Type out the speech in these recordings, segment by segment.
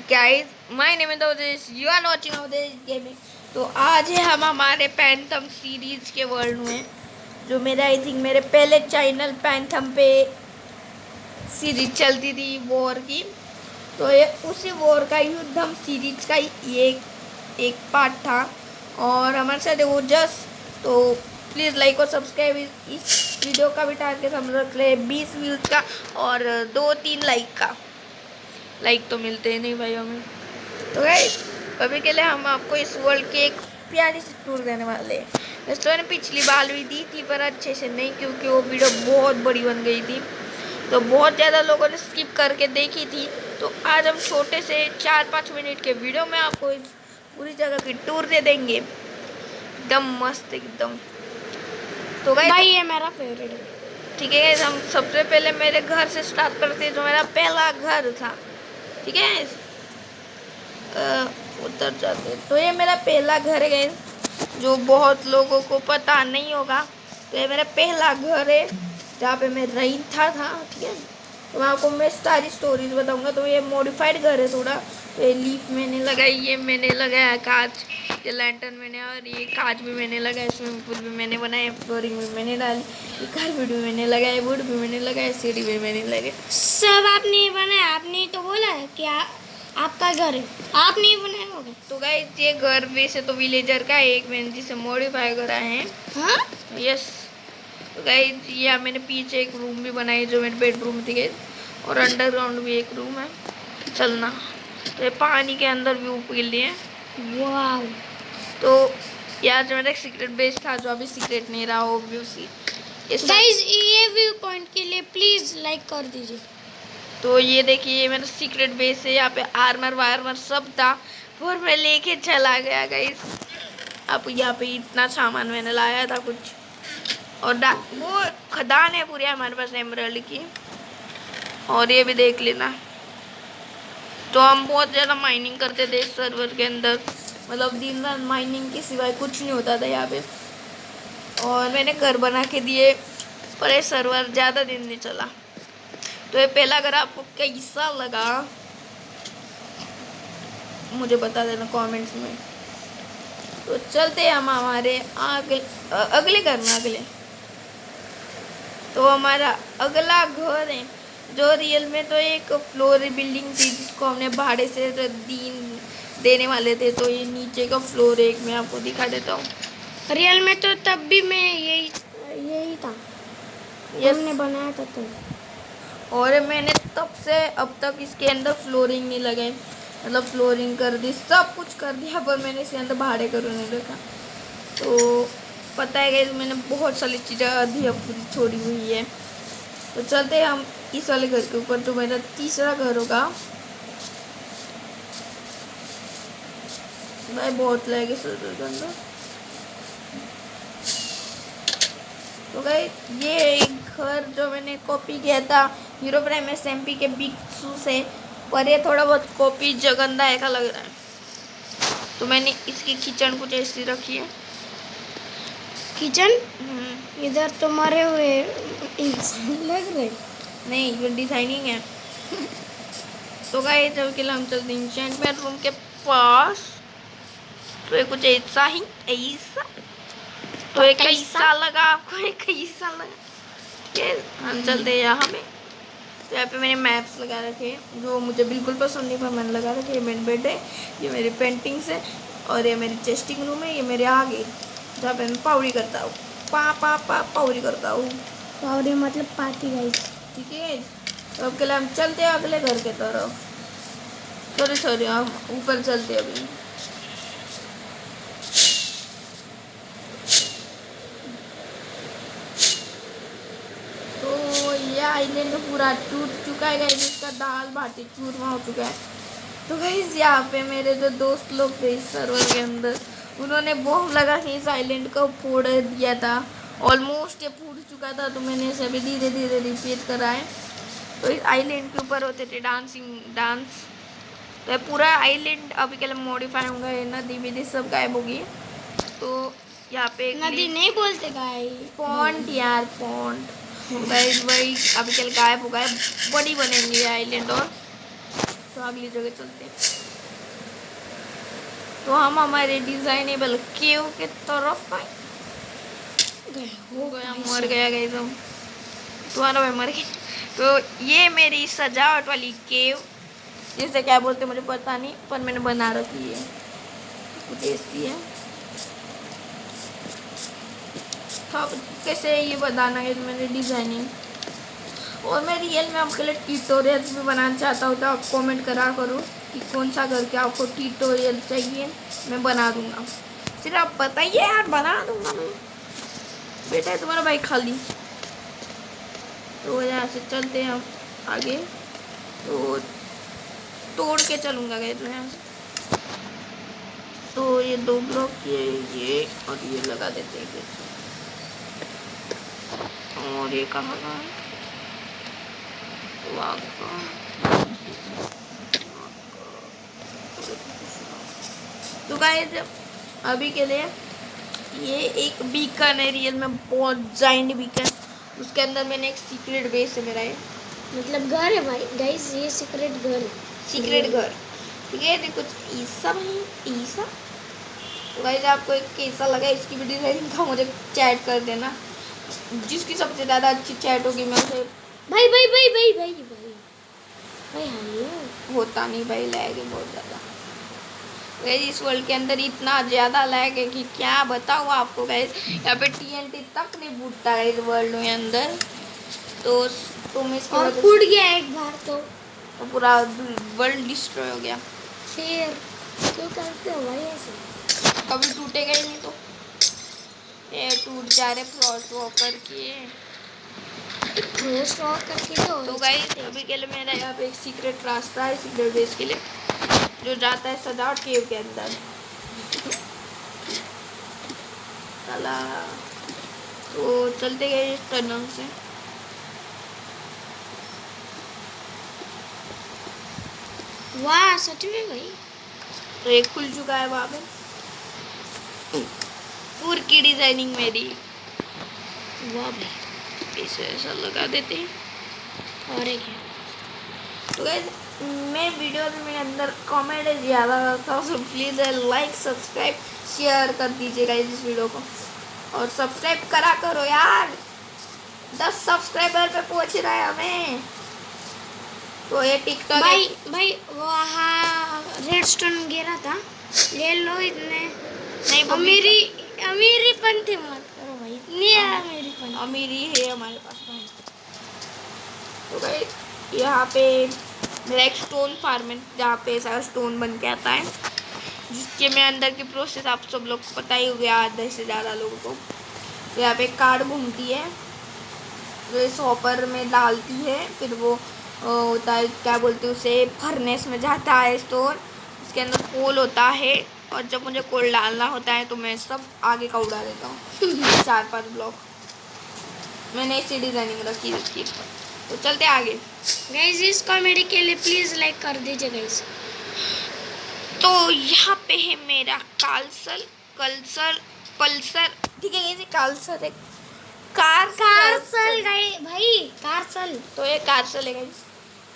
guys, my name is Odesh. You are watching Odesh Gaming. तो आज है हम हमारे पैंथम सीरीज के वर्ल्ड में, जो मेरा आई थिंक मेरे पहले चैनल पैंथम पे सीरीज चलती थी वॉर की। तो ये उसी वॉर का युद्धम सीरीज का ये एक पार्ट था और हमारे साथ है वो जस्ट। तो प्लीज़ लाइक और सब्सक्राइब इस वीडियो का भी टारगेट हम रख रहे 20 व्यूज़ का और 2-3 लाइक का। लाइक तो मिलते ही नहीं भाई हमें। तो गाइस अभी के लिए हम आपको इस वर्ल्ड के एक प्यारी सी टूर देने वाले हैं। वैसे तो मैंने पिछली बार भी दी थी पर अच्छे से नहीं, क्योंकि वो वीडियो बहुत बड़ी बन गई थी, तो बहुत ज़्यादा लोगों ने स्किप करके देखी थी। तो आज हम छोटे से 4-5 मिनट के वीडियो में आपको इस पूरी जगह की टूर दे देंगे, एकदम मस्त एकदम। तो भाई ये मेरा फेवरेट है। ठीक है, हम सबसे पहले मेरे घर से स्टार्ट करते हैं, जो मेरा पहला घर था। ठीक है, उधर जाते। तो ये मेरा पहला घर है, जो बहुत लोगों को पता नहीं होगा। तो ये मेरा पहला घर है जहाँ पे मैं रहता था। ठीक है, तो मैं आपको मैं सारी स्टोरीज बताऊंगा। तो ये मॉडिफाइड घर है थोड़ा। तो ये लीफ मैंने लगाई, ये मैंने लगाया कांच, ये लैंटर्न मैंने, और ये कांच भी मैंने लगाया, स्विमिंग पूल भी मैंने बनाया, फ्लोरिंग भी मैंने डाली, ये कारपेट भी मैंने लगाया, वुड भी मैंने लगाया, सीढ़ी भी मैंने लगाई। सब आपने बनाया, आपने तो बोला है कि आपका घर है, आप नहीं बनाए होगे। तो गाइस ये घर वैसे तो विलेजर का एक मैंने जिसे मॉडिफाई करा है। हाँ यस। तो गाइस ये मैंने पीछे एक रूम भी बनाई जो मेरे बेडरूम थी गाइस, और अंडरग्राउंड भी एक रूम है चलना। तो ये पानी के अंदर व्यू के लिए। वाह। तो यार जो मेरा एक सीक्रेट बेस था, जो अभी सीक्रेट नहीं रहा ऑब्वियसली। गाइस ये व्यू पॉइंट के लिए प्लीज लाइक कर दीजिए। तो ये देखिए ये मेरा सीक्रेट बेस है, यहाँ पे आर्मर वार्मर सब था, और मैं लेके चला गया गाइस। अब यहाँ पे इतना सामान मैंने लाया था कुछ, और वो खदान है पूरी हमारे पास एमराल्ड की, और ये भी देख लेना। तो हम बहुत ज़्यादा माइनिंग करते थे इस सर्वर के अंदर, मतलब दिन रात माइनिंग के सिवाय कुछ नहीं होता था यहाँ पे। और मैंने घर बना के दिए, पर ये सर्वर ज़्यादा दिन नहीं चला। तो ये पहला घर आपको कैसा लगा मुझे बता देना कमेंट्स में। तो चलते हैं हम हमारे अगले घर में। अगले तो हमारा अगला घर है, जो रियल में तो एक फ्लोर बिल्डिंग थी, जिसको हमने भाड़े से देने वाले थे। तो ये नीचे का फ्लोर एक मैं आपको दिखा देता हूँ। रियल में तो तब भी मैं यही था, हमने बनाया था तब। और मैंने तब से अब तक इसके अंदर फ्लोरिंग नहीं लगाई, मतलब फ्लोरिंग कर दी, सब कुछ कर दिया, पर मैंने इसके अंदर भाड़े करो नहीं रखा। तो पता है कि मैंने बहुत सारी चीज़ें आधी अब पूरी छोड़ी हुई है। तो चलते हैं हम इस वाले घर के ऊपर, जो मेरा तीसरा घर होगा। भाई बहुत लगे सर्वर के अंदर। तो भाई ये एक घर जो मैंने कॉपी किया था हीरो प्राइम SMP के बिग से, पर ये थोड़ा बहुत कॉपी जगंदा ऐसा लग रहा है। तो मैंने इसकी किचन कुछ ऐसी रखी है। किचन इधर तो मरे हुए इंसान लग रहे। नहीं ये डिजाइनिंग है। तो गाइस जब के लिए हम चलते हैं एन्चेंटमेंट रूम के पास। तो ये कुछ ऐसा ही ऐसा। तो ये कैसा लगा आपको, ये कैसा लगा? ठीक है, हम चलते हैं यहाँ में। तो यहाँ पे मैंने मैप्स लगा रखे हैं, जो मुझे बिल्कुल पसंद नहीं, पर मैंने लगा रखे। ये मेरे बेड है, ये मेरी पेंटिंग्स है, और ये मेरी चेस्टिंग रूम है। ये मेरे आगे जहाँ पे मैं पावड़ी करता हूँ, पावड़ी करता हूँ। पावड़ी मतलब पार्टी गाइस। ठीक है, तो अब के लिए हम चलते हैं अगले घर के तरफ। सॉरी हम ऊपर चलते हैं अभी। तो ये आइलैंड पूरा टूट चुका है गाइस, इसका दाल बाटी चूरमा हो चुका है। तो गाइस यहाँ पे मेरे जो दोस्त लोग थे इस सर्वर के अंदर, उन्होंने बॉम्ब लगा के इस आइलैंड को फोड़ दिया था। ऑलमोस्ट ये फूट चुका था, तो मैंने इसे अभी धीरे धीरे रिपेयर करा है। तो इस आइलैंड के ऊपर होते थे डांस। तो ये पूरा आइलैंड अभी के लिए मॉडिफाई होगा, ये नदी विधि सब गायब होगी। तो यहाँ पे नदी नहीं बोलते गाइस, पॉन्ड यार, पॉन्ड गाइस वही अभी के लिए गायब हो गया, बड़ी बनेंगी ये आइलैंड। और तो अगली जगह चलते हैं। तो हम हमारे डिजाइनेबल केव के तरफ आए। हो गया, भाई मर साहब। गया गई तुम, तुम्हारा भाई मर गया। तो ये मेरी सजावट वाली केव, जिसे क्या बोलते मुझे पता नहीं, पर मैंने बना रखी है, कुछ ऐसी है। कैसे ये बताना है, मैंने डिजाइनिंग। और मैं रियल में आपके लिए ट्यूटोरियल्स भी बनाना चाहता हूँ, तो आप कमेंट करा करो कि कौन सा करके आपको ट्यूटोरियल चाहिए, मैं बना दूंगा। सिर्फ आप बताइए यार, बना दूंगा मैं। बेटा है तुम्हारा भाई खाली। तो यहाँ से चलते हैं हम आगे। तो तोड़ के चलूँगा गए तो यहाँ से। तो ये 2 ब्लॉक ये और ये लगा देते हैं फिर। और ये कहाँ का है? तो गाइस अभी के लिए ये एक बीकन है, रियल में बहुत जाइंट बीकन। उसके अंदर मैंने एक सीक्रेट बेस है मेरा, ये मतलब घर है भाई गाइस, ये सीक्रेट घर है। सीक्रेट घर, ठीक है। तो कुछ ऐसा है, ऐसा। तो गाइस आपको एक कैसा लगा इसकी भी डिजाइनिंग का मुझे चैट कर देना। जिसकी सबसे ज़्यादा अच्छी चैट होगी मैं उसे भाई भाई भाई भाई भाई भाई भाई हेलो। होता नहीं भाई, लैग है बहुत ज़्यादा। गाइस इस वर्ल्ड के अंदर इतना ज़्यादा लैग है कि क्या बताऊँ आपको गाइस। यहाँ पे TNT तक नहीं फूटता है इस वर्ल्ड में अंदर। तो तुम इसकी और वजह फूट गया एक बार तो तो पूरा वर्ल्ड डिस्ट्रॉय हो गया। फिर क्यों करते हो भाई ऐसे? कभी टूटेगा ही नहीं। तो ये टूट जा रहे फ्रॉस्ट वॉकर किए। फ्रोस्ट वॉक करके तो गाइस अभी के लिए मेरा यहाँ पे एक सीक्रेट रास्ता है सीक्रेट बेस के लिए, जो जाता है सजावट केव के अंदर। साला तो चलते गए टनल से। वाह सच में भाई। तो ये खुल चुका है वहाँ पे, पूरी की डिजाइनिंग मेरी। वाह भाई। इसे ऐसा लगा देते हैं। और एक है तो गाइस मैं वीडियो में मेरे अंदर कमेंट ज़्यादा करता हूँ, तो प्लीज़ लाइक सब्सक्राइब शेयर कर दीजिएगा इस वीडियो को। और सब्सक्राइब करा करो यार, 10 सब्सक्राइबर पे पहुँच रहा है हमें। तो ये टिकटॉक भाई भाई वहाँ रेडस्टोन गिरा था, ले लो। इतने नहीं अमीरी अमीरीपन थे मत करो भाई, इतनी अमीरीपन। अमीरी है हमारे पास भाई। तो भाई यहाँ पे मेरा एक स्टोन फार्म है, जहाँ पे सारा स्टोन बन के आता है, जिसके में अंदर की प्रोसेस आप सब लोग को पता ही हो गया, आधे से ज़्यादा लोगों को। तो यहाँ पे कार घूमती है, जो इस हॉपर में डालती है, फिर वो होता है क्या बोलते हैं उसे, फर्नेस में जाता है स्टोन। उसके अंदर कोल होता है, और जब मुझे कोल डालना होता है तो मैं सब आगे का उड़ा देता हूँ। 4-5 ब्लॉक मैंने ऐसी डिजाइनिंग रखी है। तो चलते आगे। गाइस इस कॉमेडी के लिए प्लीज लाइक कर दीजिए गाइस। तो यहाँ पे है मेरा कल्सर पल्सर, ठीक है। ये कालसर है, कारसल भाई कारसल। तो ये कारसल है गाइस।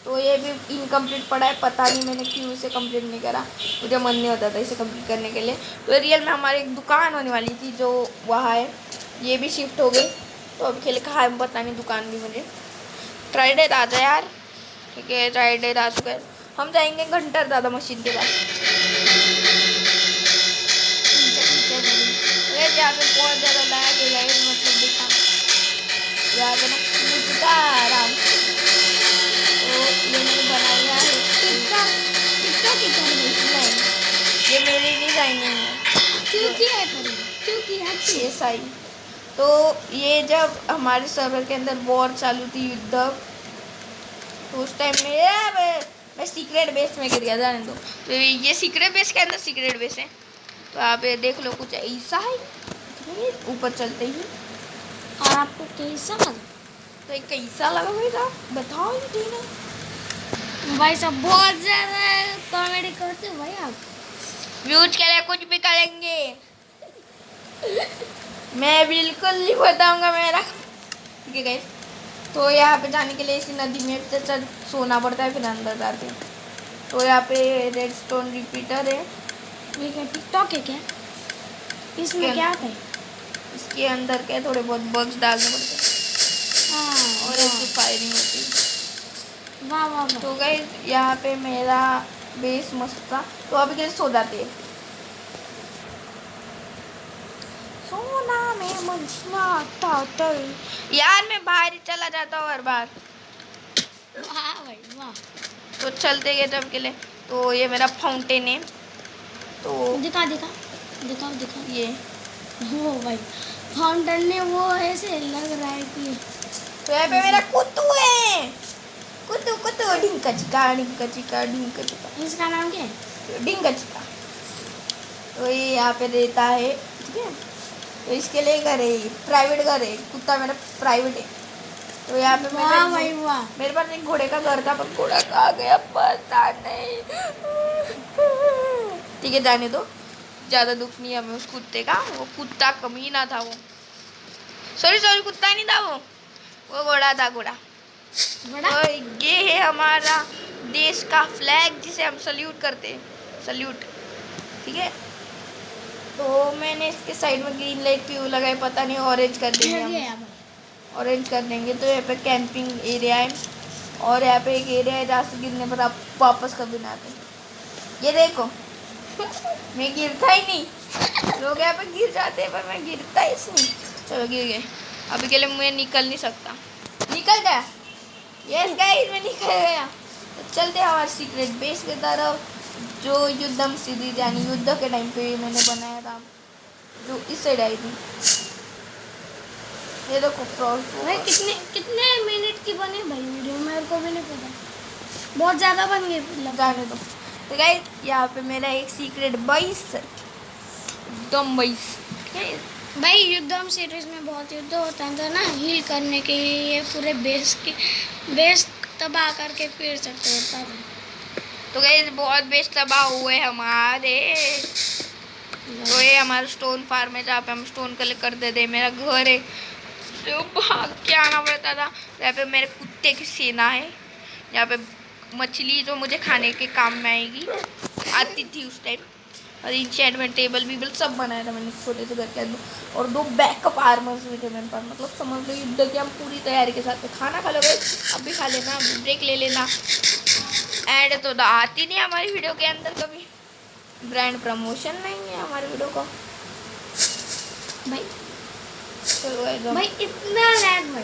तो ये भी इनकम्प्लीट पड़ा है, पता नहीं मैंने क्यों इसे कंप्लीट नहीं करा, मुझे मन नहीं होता था इसे कंप्लीट करने के लिए। तो रियल में हमारी एक दुकान होने वाली थी जो वहाँ है, ये भी शिफ्ट हो गई। तो अब खेल कहा है पता नहीं, दुकान भी मुझे। ट्राइडेट आ जाए यार, ठीक है ट्राइडेट आ चुका है। हम जाएंगे घंटर दादा मशीन के पास। यहाँ पे बहुत ज़्यादा लैग है गाइस, मतलब दिखा यहाँ पे ना लुटता आराम से। तो ये मैंने बनाया है टिकटॉक की तरह नहीं, ये मेरी डिजाइनिंग है क्योंकि ये सही। तो ये जब हमारे सर्वर के अंदर वॉर चालू थी, युद्ध, तो उस टाइम में मैं सीक्रेट बेस में गिर गया, जाने दो। तो ये सीक्रेट बेस के अंदर सीक्रेट बेस है। तो आप ये देख लो कुछ ऐसा है ऊपर चलते ही। और आपको कैसा लगा? तो ये कैसा लगा भाई साहब, बताओ ही ठीक है। भाई साहब बहुत ज़्यादा कॉमेडी करते हो भाई आप। व्यूज के लिए कुछ भी करेंगे, मैं बिल्कुल नहीं बताऊंगा मेरा, ठीक है गाइस। तो यहाँ पे जाने के लिए इसी नदी में चल सोना पड़ता है, फिर अंदर जाते हैं। तो यहाँ पे रेडस्टोन रिपीटर है। ये क्या टिकटॉक है क्या? इसमें क्या? क्या आता है? इसके अंदर क्या थोड़े बहुत बग्स डालने पड़ते हैं हाँ, और ऐसे फायरिंग होती है। वाह वाह वाह। तो गाइस यहाँ पे मेरा बेस मस्त था। तो अभी कैसे सो जाते हैं। सोना में मचना तातर। यार मैं बाहर ही चला जाता हूँ हर बार। वाह भाई वाह। तो चलते गए जब के लिए। तो ये मेरा फाउंटेन है। तो दिखा दिखा दिखाओ दिखाओ। ये हो भाई, फाउंटेन में वो ऐसे लग रहा है कि तो यहाँ पे मेरा कुत्तू है। कुत्तू कुत्तू ढिंका चिका ढिंका चिका ढिंका चिका इसका नाम क्या है? ढिंका चिका। तो ये यहाँ पे रहता है, ठीक है। तो इसके लिए घर है, प्राइवेट घर है। कुत्ता मेरा प्राइवेट है। तो यहाँ पे वाह भाई वाह। मेरे पास एक घोड़े का घर था पर घोड़ा कहाँ गया पता नहीं। ठीक है जाने दो, ज़्यादा दुख नहीं हमें उस कुत्ते का। वो कुत्ता कमीना था वो। सॉरी सॉरी, कुत्ता नहीं था वो घोड़ा था, घोड़ा। बड़ा तो ये है हमारा देश का फ्लैग जिसे हम सल्यूट करते हैं, सल्यूट, ठीक है। तो मैंने इसके साइड में ग्रीन लाइट क्यों लगाई पता नहीं, ऑरेंज कर देंगे हम, ऑरेंज कर देंगे। तो यहाँ पे कैंपिंग एरिया है और यहाँ पे एक एरिया है जहाँ से गिरने पर आप वापस कभी ना आते। ये देखो मैं गिरता ही नहीं। लोग यहाँ पे गिर जाते हैं पर मैं गिरता ही नहीं। चलो गिर गए। अभी के लिए मैं निकल नहीं सकता। निकल गया। यस गाइस मैं निकल गया। तो चलते हैं हमारे सीक्रेट बेस की तरफ, जो युद्धम सीरीज यानी युद्ध के टाइम पे मैंने बनाया था, जो इस साइड आई थी। ये देखो फ्रॉस्ट भाई कितने कितने मिनट की बनी भाई वीडियो, मेरे को भी नहीं पता, बहुत ज़्यादा बन गई मतलब। जाने दो। तो गाइस यहाँ पे मेरा एक सीक्रेट बेस है, एकदम बेस। भाई युद्धम सीरीज में बहुत युद्ध होता है तो ना, हील करने के लिए ये पूरे बेस तबाह करके फिर सकते होता है। तो गाइस बहुत बेस तबाह हुए हमारे। तो ये हमारा स्टोन फार्म है जहाँ पे हम स्टोन कलेक्ट करते थे। मेरा घर है जो भाग के आना पड़ता था। यहाँ पे मेरे कुत्ते की सेना है। यहाँ पे मछली जो मुझे खाने के काम में आएगी, आती थी उस टाइम। और इंचेंटमेंट टेबल वीबल सब बनाया था मैंने छोटे से घर के अंदर। और 2 बैकअप आर्मर्स भी थे मेरे पास। मतलब समझ लो युद्ध की हम पूरी तैयारी के साथ थे। खाना खा लो अब भी खा लेना, ब्रेक ले लेना। ऐड तो आती नहीं हमारी वीडियो के अंदर कभी, ब्रांड प्रमोशन नहीं है हमारी वीडियो का भाई। चलो भाई इतना लैग भाई,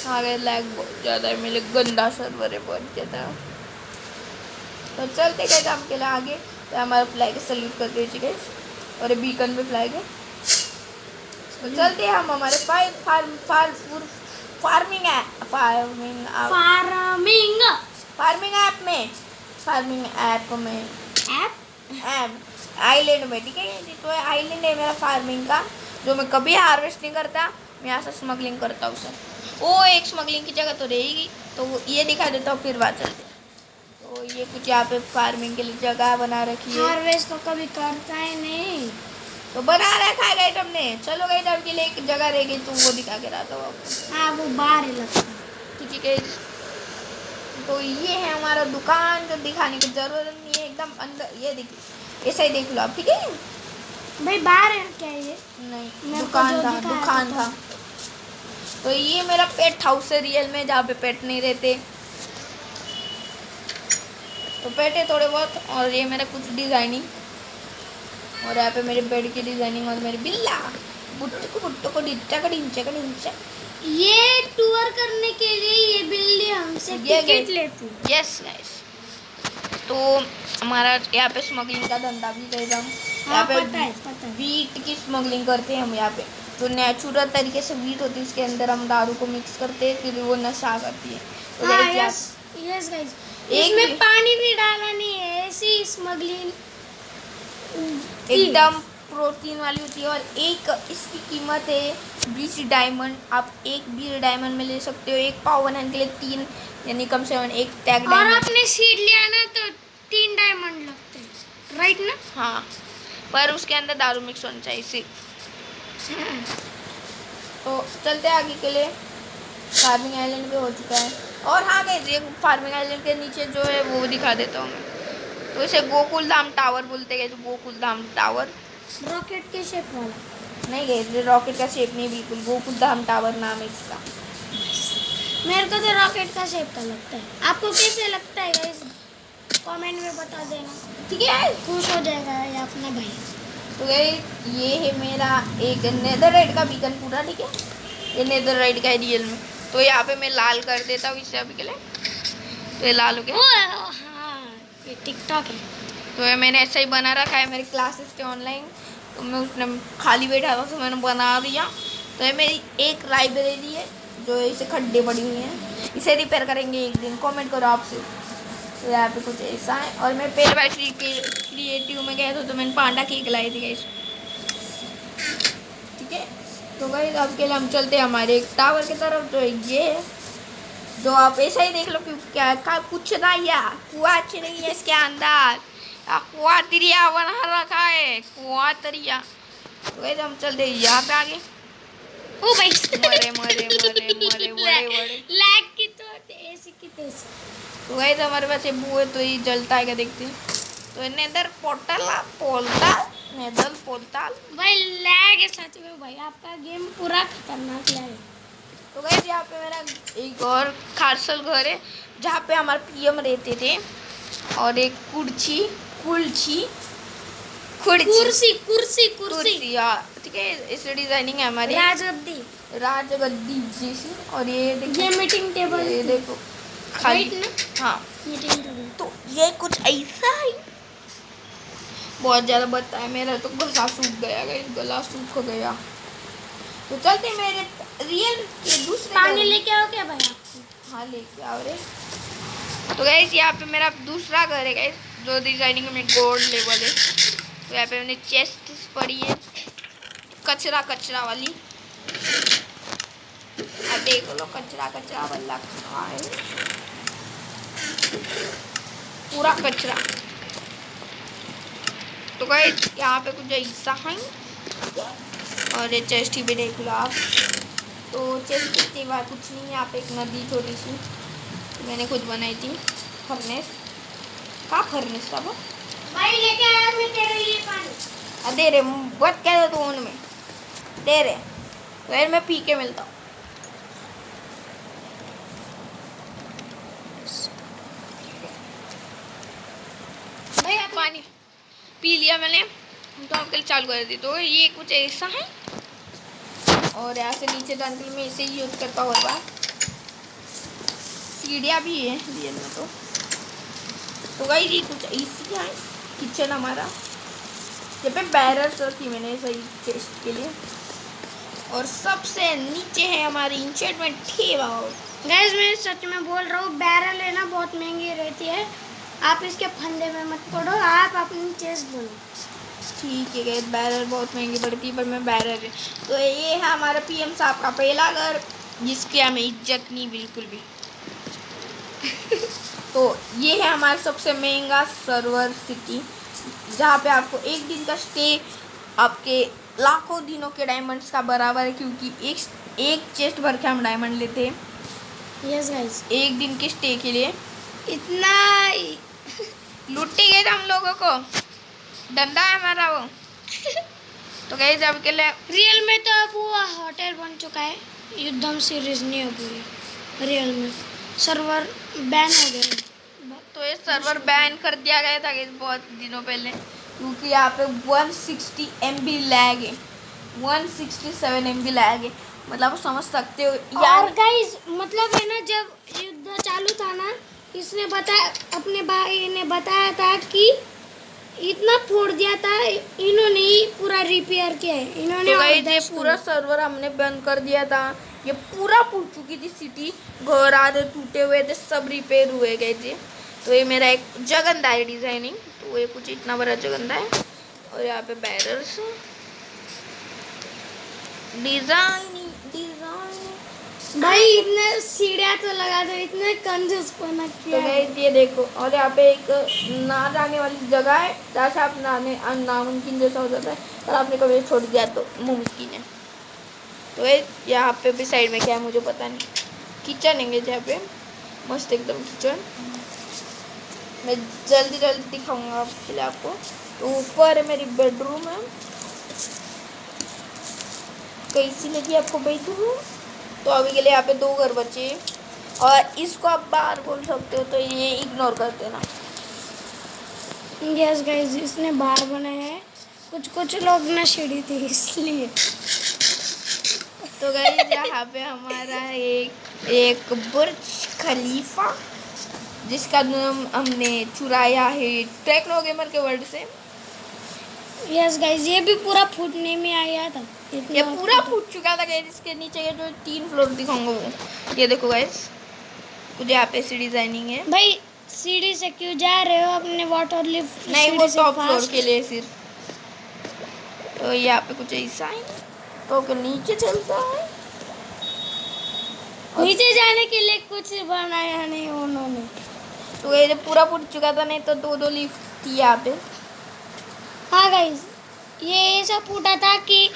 आ गए, लैग बहुत ज़्यादा है, मेरे गंदा सर्वर है बहुत ज़्यादा। तो चलते गए काम के लिए आगे। तो हमारा फ्लैग सल्यूट करते हैं, ठीक है। और ये बीकन भी फ्लैग है। तो चलते हैं हम हमारे फार्मिंग ऐप में आइलैंड में, ठीक है। तो आइलैंड है मेरा फार्मिंग का, जो मैं कभी हार्वेस्ट नहीं करता। मैं यहाँ से स्मगलिंग करता हूँ सर। वो एक स्मगलिंग की जगह तो रहेगी, तो वो ये दिखा देता हूँ फिर बात चलते। तो ये कुछ यहाँ पे फार्मिंग के लिए जगह बना रखी है। हार्वेस्ट तो कभी करता ही नहीं, तो बना रखा है गाइड हमने। चलो गाइड आपके लिए एक जगह रहेगी तो वो दिखा के लाता हूँ आपको। हाँ वो बाहर ही लगता है। ठीक है। तो ये है हमारा दुकान, जो दिखाने की जरूरत नहीं है, एकदम अंदर। ये देखिए ऐसा ही देख लो आप, ठीक है। भाई बाहर है क्या ये? नहीं दुकान था। तो ये मेरा पेट हाउस है रियल में, जहाँ पे पेट नहीं रहते। तो पेट है थोड़े बहुत। और ये मेरा कुछ डिज़ाइनिंग, और यहाँ पे मेरे बेड की डिज़ाइनिंग, और मेरी बिल्ला बुट्टो को डिंचा का डिंचा। ये टूर करने के लिए ये बिल्ली हमसे टिकट लेती है। Yes guys. तो हमारा यहाँ पे स्मगलिंग का धंधा भी रहेगा। यहाँ पे पता है। वीट की स्मगलिंग करते हैं हम यहाँ पे। तो नेचुरल तरीके से वीट होती है, इसके अंदर हम दारू को मिक्स करते हैं, फिर वो नशा करती है। तो हाँ, यस गाइस, इसमें पानी भी डाला नहीं है, ऐसी स्मगलिंग एकदम प्रोटीन वाली होती है। और एक इसकी कीमत है 20 डायमंड। आप एक 20 डायमंड में ले सकते हो। एक पाव बनाने के लिए 3 यानी कम से कम एक टैग और आपने सीड लिया ना तो 3 डायमंड लगते हैं, राइट ना? हाँ, पर उसके अंदर दारू मिक्स होनी चाहिए सिर्फ। तो चलते आगे के लिए। फार्मिंग आइलैंड पे हो चुका है। और हाँ गाइस, ये फार्मिंग आइलैंड के नीचे जो है वो दिखा देता हूँ मैं। तो इसे गोकुल धाम टावर बोलते गए, तो गोकुल धाम टावर। रॉकेट के शेप वाला। नहीं गए, रॉकेट का शेप नहीं, बिल्कुल गोकुल धाम टावर नाम है इसका। मेरे को तो रॉकेट का शेप का लगता है, आपको कैसे लगता है गाइस कमेंट में बता देना, ठीक है। खुश हो जाएगा ये अपना भाई। तो ये है मेरा एक नेदरराइट का बीकन पूरा, ठीक है। ये नेदरराइट का है रियल में। तो यहाँ पे मैं लाल कर देता हूँ इससे अभी के लिए, तो ये लाल हो गया। हाँ ये टिकटॉक है। तो ये मैंने ऐसा ही बना रखा है, मेरे क्लासेस थे ऑनलाइन, तो मैं उसने खाली बैठा था तो मैंने बना दिया। तो ये मेरी एक लाइब्रेरी है जो इसे खड्डे पड़ी हुई हैं, इसे रिपेयर करेंगे एक दिन, कमेंट करो आपसे। तो यहाँ पे कुछ ऐसा है। और मैं पेड़ बाय क्रिएटिव में गया था तो मैंने पांडा केक लाई थी गाइस, ठीक है। तो गाइस अब के लिए हम चलते हैं हमारे एक टावर की तरफ, जो ये है, जो आप ऐसा ही देख लो कि क्या कुछ ना, या कुआ नहीं है इसके अंदर, कुआ दरिया बना रखा है, कुआ दरिया। तो गाइस हम चलते हैं यहाँ पे आगे। ओ भाई मरे मरे मरे मरे बड़े बड़े लैग की तो ऐसी की तैसी। तो गाइस हमारे पास ये बुए तो ये जलता है क्या, देखते हैं। तो नेदर पोर्टल पोलताल, नेदर पोर्टल भाई लैग है सच में भाई, आपका गेम पूरा खतरनाक लैग है। तो गाइस यहाँ पे मेरा एक और खारसल घर है जहाँ पे हमारे पीएम रहते थे, और एक कुर्सी कुर्सी कुर्सी कुर्सी कुर्सी यार, ठीक है। इस डिजाइनिंग है हमारी राजगद्दी राजगद्दी जैसी। और ये देखो, ये मीटिंग टेबल, ये देखो खाली, हाँ। Meeting table. तो ये कुछ ऐसा है, बहुत ज़्यादा बताया, मेरा तो गला सूख गया गाइस, गला सूख गया। तो चलते मेरे रियल के दूसरे पानी लेके आओ क्या भाई आप? हाँ लेके आओ रे। तो गाइस यहाँ पे मेरा दूसरा घर है गाइस, जो डिजाइनिंग में गोल्ड लेवल है। तो यहाँ पे मैंने चेस्ट पड़ी है कचरा कचरा वाली, अब देख लो कचरा कचरा वाला कहाँ है, पूरा कचरा। तो गाइस यहाँ पे कुछ ऐसा है, और ये चेस्ट ही भी देख लो आप। तो चेस्ट की बात कुछ नहीं है, यहाँ पे एक नदी छोटी सी मैंने खुद बनाई थी, फर्नेस का फर्नेस था वो भाई लेके आया मैं तेरे लिए पानी। दे रहे बहुत कह दो, तो उनमें दे रहे तो यार मैं पी के मिलता हूँ। भाई आप पानी पी लिया मैंने, तो अंकल चालू कर दी। तो ये कुछ ऐसा है, और यहाँ से नीचे जाने के लिए मैं इसे ही यूज़ करता हूँ हर बार। सीढ़ियाँ भी है रियल में। तो गाइस ये कुछ ऐसी है किचन हमारा, यहाँ पे बैरल्स रखी मैंने सही चेस्ट के लिए। और सबसे नीचे है हमारी इंचेंटमेंट टेबल। गाइस मैं सच में बोल रहा हूँ, बैरल है ना बहुत महंगी रहती है, आप इसके फंदे में मत पड़ो, आप अपनी चेस्ट बनो। ठीक है गाइस, बैरल बहुत महंगी पड़ती है पर मैं बैरल है। तो ये है हमारा पीएम साहब का पहला घर, जिसकी हमें इज्जत नहीं बिल्कुल भी। तो ये है हमारा सबसे महंगा सर्वर सिटी, जहाँ पे आपको एक दिन का स्टे आपके लाखों दिनों के डायमंड्स का बराबर है, क्योंकि एक चेस्ट भर के हम डायमंड लेते हैं यस गाइस, एक दिन के स्टे के लिए। इतना लुट्टे गए थे हम लोगों को, धंधा है हमारा वो। तो गाइस अब के लिए रियल में तो अब वो होटल बन चुका है, युद्धम सीरीज नहीं है पूरी, रियल में सर्वर बैन हो गया। तो ये सर्वर बैन कर दिया गया था गाइस बहुत दिनों पहले, क्योंकि यहाँ पे 160 MB लैग है, 167 MB लैग है, मतलब आप समझ सकते हो यार। और गाइस मतलब है ना, जब युद्ध चालू था ना, इसने बताया, अपने भाई ने बताया था कि इतना फोड़ दिया था, इन्होंने ही पूरा रिपेयर किया है इन्होंने। तो गाइस ये पूरा सर्वर हमने बंद कर दिया था, ये पूरा फूट चुकी थी सिटी, घर आधे टूटे हुए थे, सब रिपेयर हुए गए थे। तो ये मेरा एक जगंदा है डिजाइनिंग, तो ये कुछ इतना बड़ा जगंदा है। और यहाँ पे बैरल्स डिजाइनिंग भाई इतने सीढ़ियाँ तो लगा दो, इतने कंजूस पना किया तो है। गाइस ये देखो, और यहाँ पे एक ना जाने वाली जगह है जहाँ से आप नामुमकिन जैसा हो जाता है, और आपने कभी छोड़ दिया तो मुमकिन है। तो यहाँ पे भी साइड में क्या है मुझे पता नहीं, किचन है जहाँ पे मस्त एकदम किचन। मैं जल्दी जल्दी दिखाऊंगा पहले आपको। तो ऊपर है मेरी बेडरूम है, कैसी लगी आपको बेडरूम? तो अभी के लिए यहाँ पे 2 घर बचे और इसको आप बाहर बोल सकते हो, तो ये इग्नोर कर देना। यस गाइस, इसने बाहर बनाया है। कुछ लोग ना सीढ़ी थी इसलिए। तो गाइस यहाँ पे हमारा एक बुर्ज खलीफा, जिसका नाम हमने चुराया है टेक्नो गेमर के वर्ड से। यस गाइस, ये भी पूरा फूटने में आया था। ये पूरा फूट चुका था गाइस। इसके नीचे के जो 3 फ्लोर दिखाऊंगा वो ये देखो गाइस, कुछ यहाँ पे सी डिजाइनिंग है। भाई सीढ़ी से क्यों जा रहे हो? अपने वाटर लिफ्ट नहीं, वो टॉप फ्लोर के लिए सिर्फ। तो यहाँ पे कुछ ऐसा है, तो के नीचे चलता है। नीचे जाने के लिए कुछ बनाया नहीं उन्होंने। तो ये जब पूरा फूट चुका था, नहीं तो 2 लिफ्ट थी यहाँ पे। हाँ गाइस, ये ऐसा फूटा था कि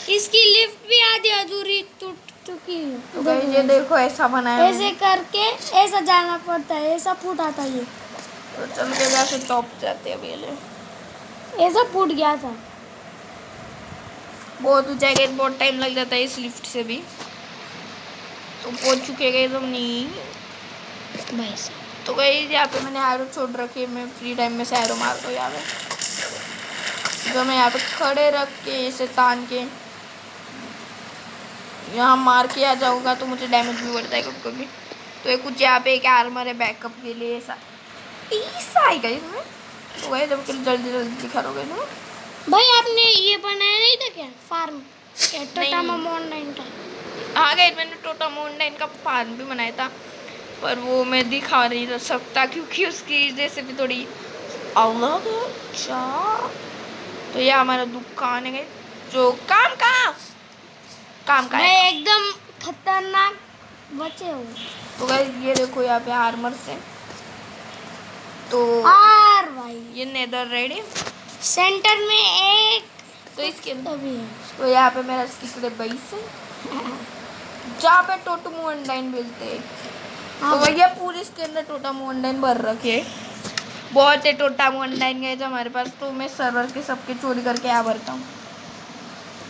इसकी लिफ्ट भी आधी अधूरी टूट चुकी है। तो गाइस ये देखो ऐसा बनाया है। ऐसे करके ऐसा जाना पड़ता है, ऐसा फूटा था ये। तो चल के यहाँ से टॉप जाते हैं अभी ले। ऐसा फूट गया था। बहुत ऊंचाई गए, बहुत टाइम लग जाता है इस लिफ्ट से भी। तो पहुंच चुके गए तुम नहीं भाई तो गई यहाँ पे मैंने एरो छोड़ रखी है। मैं फ्री टाइम में से एरो मार दो यहाँ पे। जो मैं यहाँ पे खड़े रख के इसे तान के यहाँ मार के आ जाऊँगा तो मुझे डैमेज भी बढ़ता है कभी कभी। तो ये कुछ यहाँ पे एक आर्मर है बैकअप के लिए, ऐसा आएगा इसमें। तो गई जब जल्दी जल्दी दिखा दोगे ना भाई, आपने ये बनाया नहीं था क्या फार्म? क्या टोटामो ऑनलाइन था? हाँ गई, मैंने टोटामो ऑनलाइन का फार्म भी बनाया था, पर वो मैं दिखा नहीं सकता क्योंकि उसकी जैसे भी थोड़ी अलग है। अच्छा, तो ये हमारा दुकान है जो काम का भाई है। एकदम खतरनाक बचे हो। तो गाइस ये देखो यहाँ पे आर्मर से, तो और भाई ये नेदर रेड है। सेंटर में एक तो इसके तभी है। तो यहाँ पे मेरा सीक्रेट बेस है जहाँ पे टोटामो ऑनलाइन मिलते हैं। तो भैया पूरी इसके अंदर टोटामो ऑनलाइन भर रखे बहुत है। टोटामो ऑनलाइन गए थे हमारे पास, तो मैं सर्वर के सबके चोरी करके यहाँ भरता हूँ।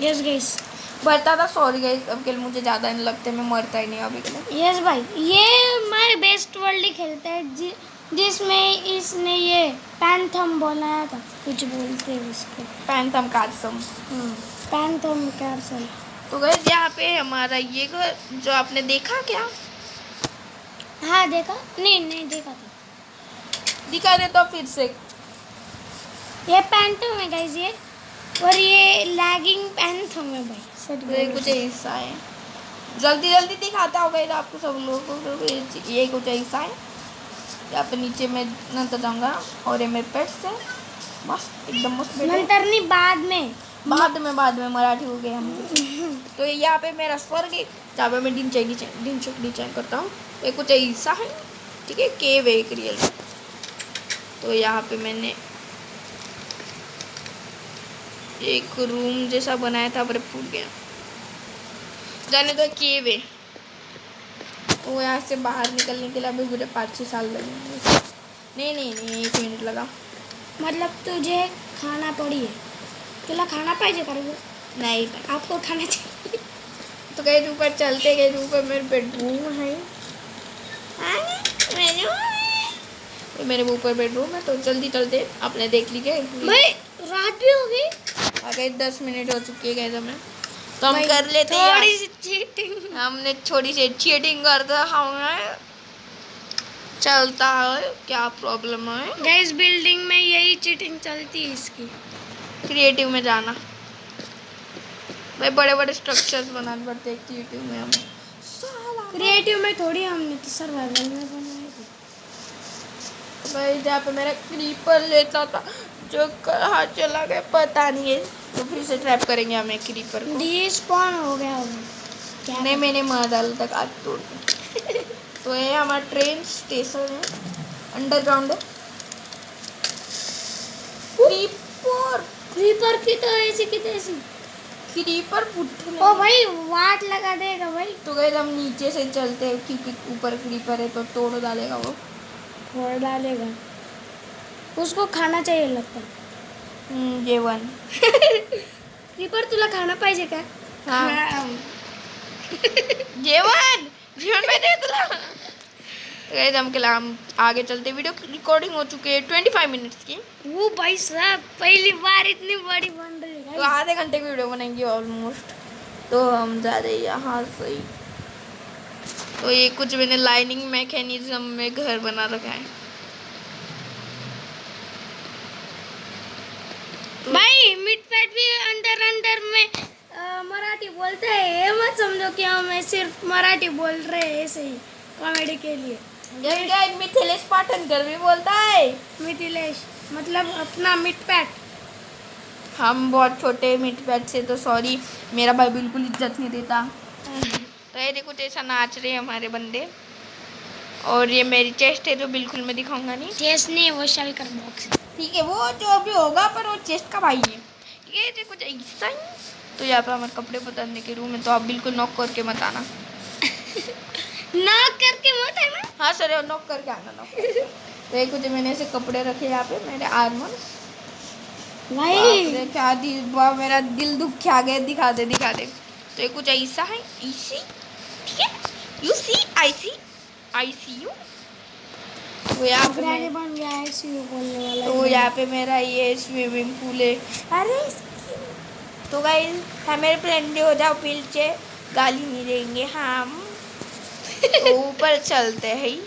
यस गाइस, भरता था, सॉरी गाइस, अब के लिए मुझे ज़्यादा नहीं लगते, मैं मरता ही नहीं अभी के लिए। यस भाई, ये हमारे बेस्ट वर्ल्ड ही खेलता है जिसमें इसने ये पैंथम बनाया था। कुछ बोलते हैं उसको, पैंथम कार्सम। पैंथम कैसल। तो गाइस यहाँ पे हमारा ये घर जो आपने देखा क्या? हाँ देखा? नहीं देखा था। दिखा दे तो फिर से। ये पैंथम है गाइस ये, और ये लैगिंग पैंथम है भाई। सच तो ये कुछ ऐसा है, जल्दी जल्दी दिखाता होगा ये आपको सब लोगों को। ये कुछ ऐसा है। यहाँ पे नीचे मैं नंतर जाऊँगा और ये मेरे पेट्स है, मस्त एकदम मस्त। नंतर नहीं, बाद में मराठी हो गए हम। तो यहाँ पे मेरा स्वर्ग है जहाँ पे मैं डिजाइन करता हूँ। ये कुछ ऐसा है, ठीक है, केव है एक रियल में। तो यहाँ पे मैंने एक रूम जैसा बनाया था पर फूट गया, जाने तो केव है। तो यहाँ से बाहर निकलने के लिए अभी पूरे 5-6 साल लगेंगे। नहीं 1 मिनट लगा। मतलब तुझे खाना पड़ी है, तुला खाना पाहिजे का? नहीं आपको खाना चाहिए। तो गए ऊपर चलते गए, ऊपर मेरे बेडरूम है। ये मेरे ऊपर बेडरूम है। तो जल्दी चलते, आपने देख ली गए भाई रात भी हो गई। अगर 10 मिनट हो चुकी है गए तो हम कर लेते हैं थोड़ी सी चीटिंग। हमने थोड़ी सी चीटिंग करते हमने चलता है, क्या प्रॉब्लम है गाइस, बिल्डिंग में यही चीटिंग चलती है इसकी। क्रिएटिव में जाना भाई, बड़े बड़े स्ट्रक्चर्स बनाने पड़ते हैं क्रिएटिव में हमें। क्रिएटिव में थोड़ी, हमने तो सर्वाइवल में बनाए थे भाई। जहाँ पे मेरा क्रीपर लेता था जो कहाँ चला गया पता नहीं है। तो फिर से ट्रैप करेंगे हमें क्रीपर को। डिस्पॉन हो गया होगा क्या? नहीं, मैंने मार डाला तक आज तोड़ के। तो ये हमारा ट्रेन स्टेशन है, अंडरग्राउंड है। क्रीपर की तो ऐसी की तैसी। क्रीपर पुट्ठे ओ भाई, वाट लगा देगा भाई। तो गए हम नीचे से चलते हैं क्योंकि ऊपर क्रीपर है तो तोड़ डालेगा वो। फोड़ डालेगा। उसको खाना चाहिए लगता है. जेवण. रिपर तुला खाना पाहिजे का? हाँ. जेवण जेवण पाहिजे तुला. गाइस हम आगे चलते. वीडियो रिकॉर्डिंग हो चुकी है 25 मिनट्स की. वो भाई साहब पहली बार इतनी बड़ी बन रही है तो guys. आधे घंटे की वीडियो बनेंगी ऑलमोस्ट. तो हम जा रहे हैं यहाँ से ही. तो ये कुछ मैंने लाइनिंग मैकेनिज्म में घर बना रखा है. भाई मिटफैट भी अंदर अंदर में मराठी बोलते हैं. ये मत समझो कि हम सिर्फ मराठी बोल रहे हैं ऐसे ही कॉमेडी के लिए. मिथिलेश पाटणकर भी बोलता है. मिथिलेश मतलब अपना मिटफैट. हम बहुत छोटे मिटपैट से, तो सॉरी. मेरा भाई बिल्कुल इज्जत नहीं देता. तो ये देखो कैसा नाच रहे हैं हमारे बंदे. और ये मेरी चेस्ट है जो बिल्कुल मैं दिखाऊंगा नहीं. चेस नहीं वो शलकर बॉक्स. ठीक है, वो जो भी होगा, पर वो चेस्ट का भाई है. ये देखो कुछ ऐसा ही. तो यहाँ पे हमारे कपड़े बदलने के रूम है, तो आप बिल्कुल नॉक करके मत आना. नॉक करके मत है ना. हाँ सर, नॉक करके आना. नॉक. तो ये कुछ मैंने ऐसे कपड़े रखे यहाँ पे, मेरे आर्मर्स. भाई क्या मेरा दिल दुख खा गया. दिखा दे. तो ये कुछ ऐसा है. ऐसी. ठीक है. You see I see you. तो यहाँ पे आगे बन गया है सीयू बोलने वाला. तो यहाँ पे मेरा ये स्विमिंग पूल है. अरे तो गाइस हमारे फ्रेंड हो जाओ पीछे. गाली नहीं देंगे हम. तो ऊपर चलते हैं.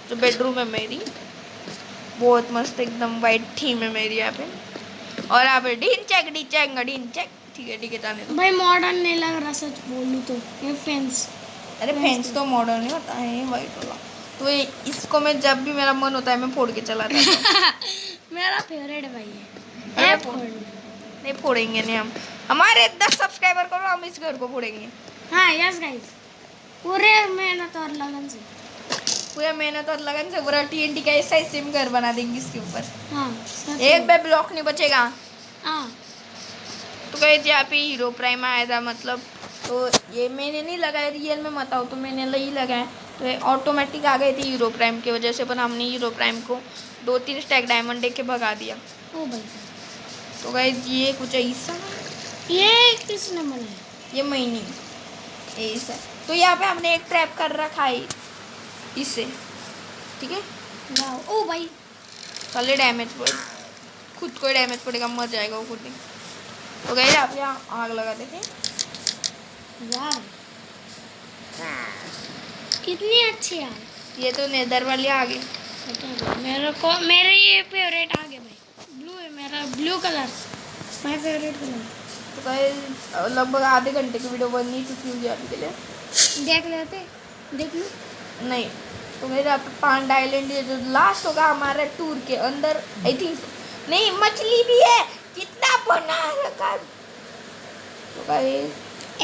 तो बेडरूम है मेरी. बहुत मस्त एकदम वाइट थीम है मेरी यहाँ पे. और यहाँ पे ढीन चेक. ठीक है जाने दो. भाई मॉडर्न नहीं लग रहा सच बोलूं तो. ये फैंस. अरे फेंस तो मॉडर्न ही होता है वाइट वाला. तो इसको मैं जब भी मेरा मन होता है मैं फोड़ के चला जाता हूँ. मेरा फेवरेट भाई है. अरे फोड़ना. नहीं फोड़ेंगे नहीं हम. हमारे 10 सब्सक्राइबर करो, हम इस घर को फोड़ेंगे. हाँ यस गाइस. पूरे मेहनत और लगन से. पूरा मेहनत और लगन से पूरा TNT का ऐसा ही सिम घर बना देंगे इसके ऊपर. हाँ सच एक में. भी ब्लॉक नहीं बचेगा. हाँ तो कहे यहाँ पे हीरो प्राइम आया था मतलब. तो ये मैंने नहीं लगाया रियल में मत आओ, तो मैंने नहीं लगाया. तो ये ऑटोमेटिक आ गई थी हीरो प्राइम की वजह से. पर हमने हीरो प्राइम को 2-3 स्टैक डायमंड दे के भगा दिया. ओ भाई. तो कहे ये कुछ ऐसा. ये किसने बनाया? ये महीने ऐसा. तो यहाँ पे हमने एक ट्रैप कर रखा है इससे. ठीक है. वाओ. ओ भाई. पहले डैमेज पड़ खुद को डैमेज पड़ेगा, मर जाएगा वो खुद ही. तो गए आप यहाँ आग लगा देते. वाह कितनी अच्छी यार. ये तो नेदर वाली आ गई. मेरे ये फेवरेट आ गए भाई. ब्लू है मेरा. Blue colour my favourite colour. तो गए लगभग आधे घंटे की वीडियो बन नहीं चुकी होगी अभी के लिए. देख लेते. देख लो. नहीं. तो मेरे यहाँ पे पांडा आइलैंड ये जो लास्ट होगा हमारे टूर के अंदर आई थिंक. नहीं मछली भी है. कितना बना रखा. तो गए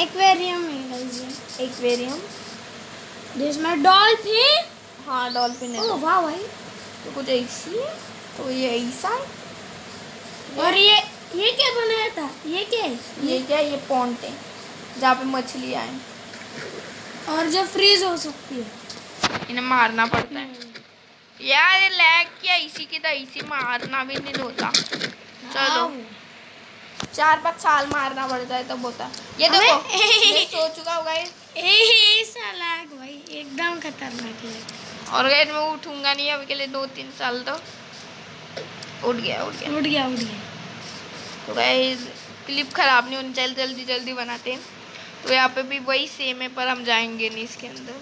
एक्वेरियम है गाइस. एक्वेरियम. जिसमें डॉल्फिन. हाँ डॉल्फिन है. ओ वाह भाई. तो कुछ ऐसी है. तो ये ऐसा है. और ये क्या बनाया था? ये क्या है? ये क्या है? ये पॉन्ड है जहाँ पे मछलियाँ हैं. और जो फ्रीज हो सकती है. इन्हें मारना पड़ता है यार. ये लैग किया इसी की तरह. इसी मारना भी नहीं होता. चलो 4-5 साल मारना पड़ता है तब होता है. ये देखो ये सो चुका होगा ये. ऐसा लैग भाई एकदम खतरनाक लैग. और गैस मैं उठूंगा नहीं अभी के लिए 2-3 साल. तो उठ गया. उड़ गया. तो गैस क्लिप खराब नहीं होनी चाहिए. जल्दी बनाते हैं. तो यहाँ पे भी वही सेम है, पर हम जाएंगे नहीं इसके अंदर.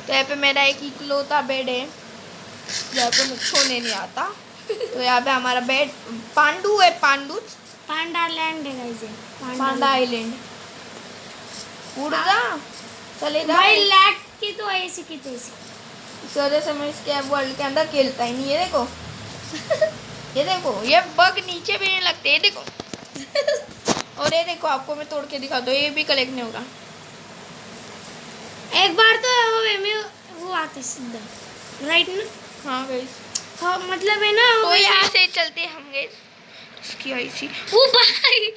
तो यहाँ पे मेरा एक इकलौता बेड है यहाँ पे मुझे सोने नहीं आता. तो यहाँ पे हमारा बेड पांडू है. पांडा लैंड है गाइस. पांडा आइलैंड. उड़ जा. चले जा भाई लैग की तो ऐसी की तैसी. इस वजह से मैं इसके वर्ल्ड के अंदर खेलता ही नहीं. ये देखो ये देखो ये बग नीचे भी नहीं लगते. ये देखो और ये देखो आपको मैं तोड़ के दिखा दो. ये भी कलेक्ट नहीं होगा. एक बार तो हवे में वो आते सीधा राइट ना. हाँ गाइस. हाँ मतलब है ना. तो यहाँ से चलते हम गए इसकी ऐसी. ओ भाई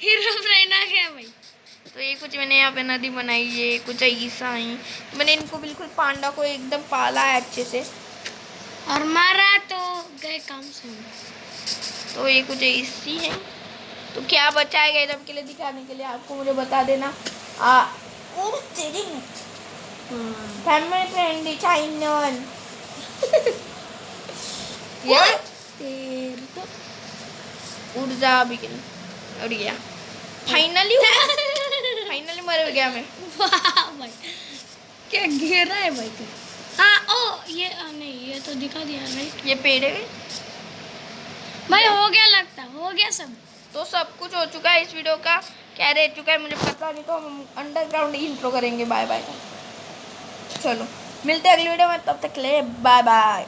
हीरो ब्रेन आ गया भाई. तो ये कुछ मैंने यहाँ पे नदी बनाई है. कुछ ऐसा ही मैंने इनको बिल्कुल पांडा को एकदम पाला है अच्छे से. और मारा तो गए काम से हम। तो ये कुछ इसी है। तो क्या बचाए गए तब के लिए दिखाने के लिए आपको मुझे बता देना। तेरी फैमिली फ्रेंडली चैनल यार तेरी तो उड़ जा अभी के लिए। उड़ गया फाइनली फाइनली मर गया मैं। वाह भाई क्या घेरा है भाई तू। हाँ ओ ये नहीं ये तो दिखा दिया राइट। ये पेड़ है भाई हो गया लगता हो गया सब। तो सब कुछ हो चुका है इस वीडियो का। क्या रह चुका है मुझे पता नहीं, तो हम अंडरग्राउंड इंट्रो करेंगे। Bye bye. चलो मिलते हैं अगली वीडियो में, तब तक के लिए बाय बाय।